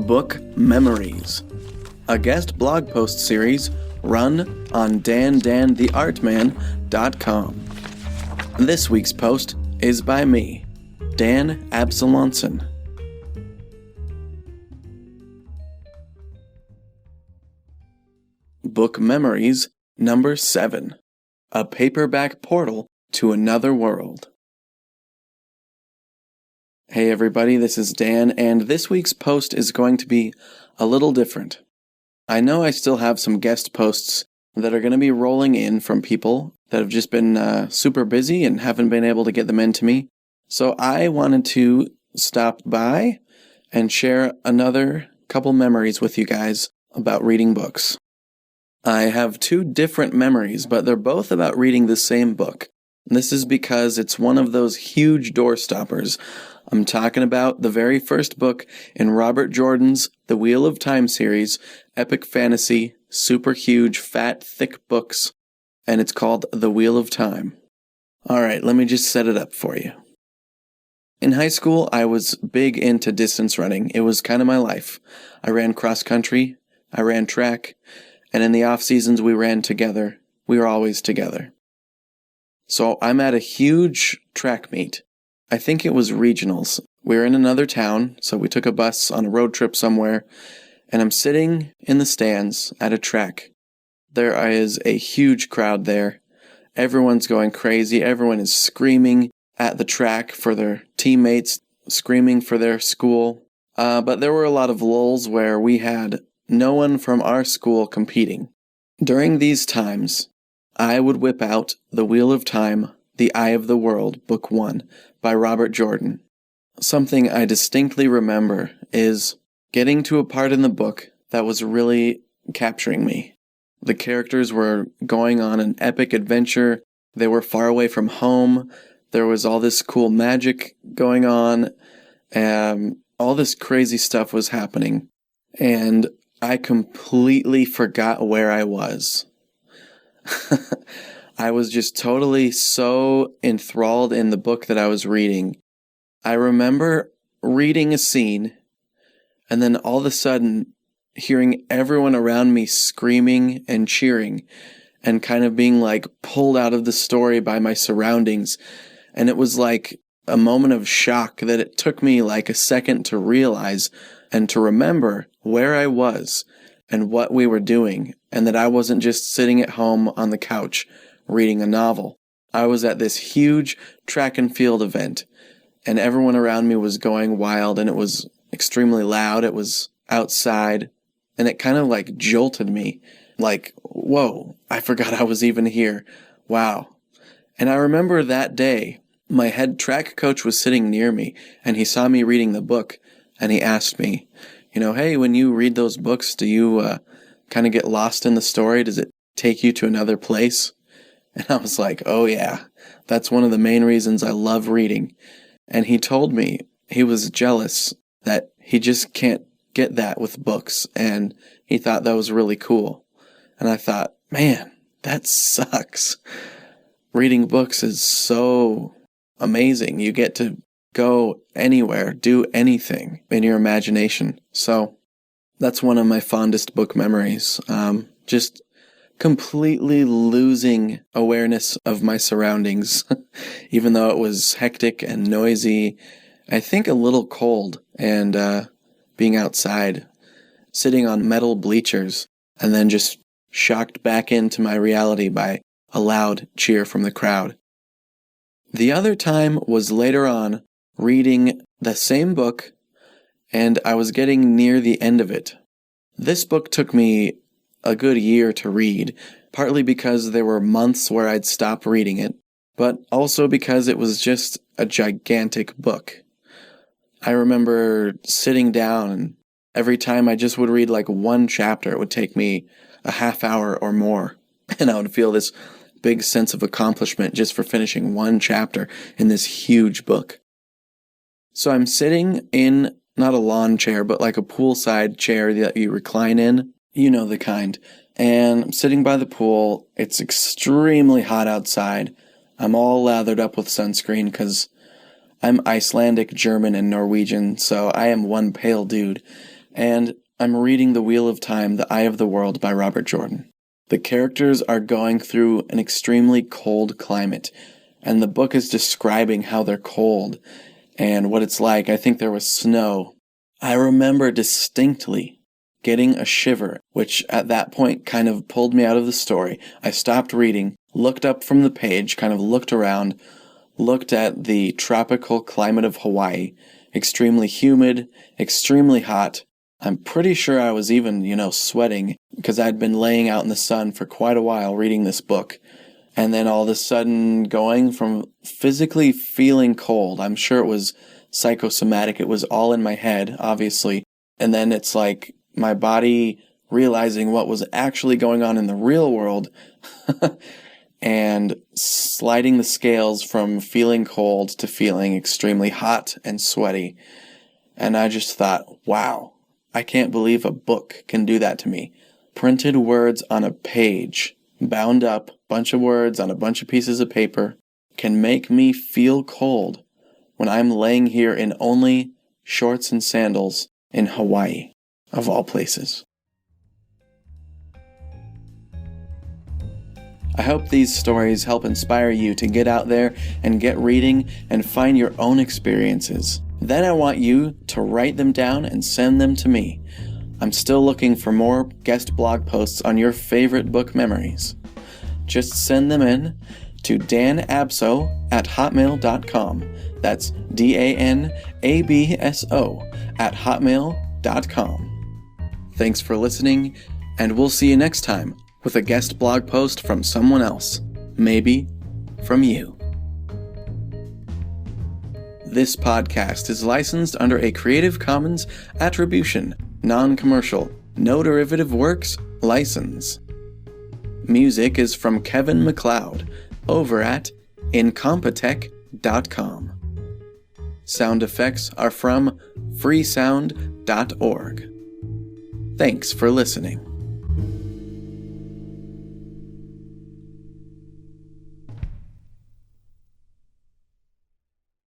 Book Memories, a guest blog post series run on dandantheartman.com. This week's post is by me, Dan Absalonson. Book Memories number 7, a paperback portal to another world. Hey everybody, this is Dan, and this week's post is going to be a little different. I know I still have some guest posts that are going to be rolling in from people that have just been super busy and haven't been able to get them into me. So I wanted to stop by and share another couple memories with you guys about reading books. I have 2 different memories, but they're both about reading the same book. This is because it's one of those huge door stoppers. I'm talking about the very first book in Robert Jordan's The Wheel of Time series, epic fantasy, super huge, fat, thick books, and it's called The Wheel of Time. Alright, let me just set it up for you. In high school, I was big into distance running. It was kind of my life. I ran cross country, I ran track, and in the off seasons we ran together. We were always together. So I'm at a huge track meet. I think it was regionals. We were in another town, so we took a bus on a road trip somewhere, and I'm sitting in the stands at a track. There is a huge crowd there. Everyone's going crazy. Everyone is screaming at the track for their teammates, screaming for their school. But there were a lot of lulls where we had no one from our school competing. During these times, I would whip out The Wheel of Time, The Eye of the World, Book 1, by Robert Jordan. Something I distinctly remember is getting to a part in the book that was really capturing me. The characters were going on an epic adventure. They were far away from home. There was all this cool magic going on. All this crazy stuff was happening. And I completely forgot where I was. I was just totally so enthralled in the book that I was reading. I remember reading a scene and then all of a sudden hearing everyone around me screaming and cheering and kind of being like pulled out of the story by my surroundings. And it was like a moment of shock that it took me like a second to realize and to remember where I was and what we were doing, and that I wasn't just sitting at home on the couch reading a novel. I was at this huge track and field event, and everyone around me was going wild, and it was extremely loud. It was outside, and it kind of like jolted me. Like, whoa, I forgot I was even here. Wow. And I remember that day, my head track coach was sitting near me, and he saw me reading the book, and he asked me, hey, when you read those books, do you kind of get lost in the story? Does it take you to another place? And I was like, oh yeah, that's one of the main reasons I love reading. And he told me he was jealous that he just can't get that with books, and he thought that was really cool. And I thought, man, that sucks. Reading books is so amazing. You get to go anywhere, do anything in your imagination. So that's one of my fondest book memories. Just completely losing awareness of my surroundings, even though it was hectic and noisy. I think a little cold, and being outside, sitting on metal bleachers, and then just shocked back into my reality by a loud cheer from the crowd. The other time was later on, reading the same book, and I was getting near the end of it. This book took me a good year to read, partly because there were months where I'd stop reading it, but also because it was just a gigantic book. I remember sitting down, and every time I just would read like one chapter, it would take me a half hour or more, and I would feel this big sense of accomplishment just for finishing one chapter in this huge book. So I'm sitting in, not a lawn chair, but like a poolside chair that you recline in. You know the kind. And I'm sitting by the pool. It's extremely hot outside. I'm all lathered up with sunscreen because I'm Icelandic, German, and Norwegian, so I am one pale dude. And I'm reading The Wheel of Time, The Eye of the World by Robert Jordan. The characters are going through an extremely cold climate, and the book is describing how they're cold and what it's like. I think there was snow. I remember distinctly getting a shiver, which at that point kind of pulled me out of the story. I stopped reading, looked up from the page, kind of looked around, looked at the tropical climate of Hawaii, extremely humid, extremely hot. I'm pretty sure I was even, sweating because I'd been laying out in the sun for quite a while reading this book. And then all of a sudden going from physically feeling cold, I'm sure it was psychosomatic, it was all in my head, obviously. And then it's like my body realizing what was actually going on in the real world and sliding the scales from feeling cold to feeling extremely hot and sweaty. And I just thought, wow, I can't believe a book can do that to me. Printed words on a page, bound up, bunch of words on a bunch of pieces of paper, can make me feel cold when I'm laying here in only shorts and sandals in Hawaii, of all places. I hope these stories help inspire you to get out there and get reading and find your own experiences. Then I want you to write them down and send them to me. I'm still looking for more guest blog posts on your favorite book memories. Just send them in to danabso@hotmail.com. That's danabso@hotmail.com. Thanks for listening, and we'll see you next time with a guest blog post from someone else. Maybe from you. This podcast is licensed under a Creative Commons Attribution, Non-Commercial, No Derivative Works license. Music is from Kevin MacLeod over at incompetech.com. Sound effects are from freesound.org. Thanks for listening.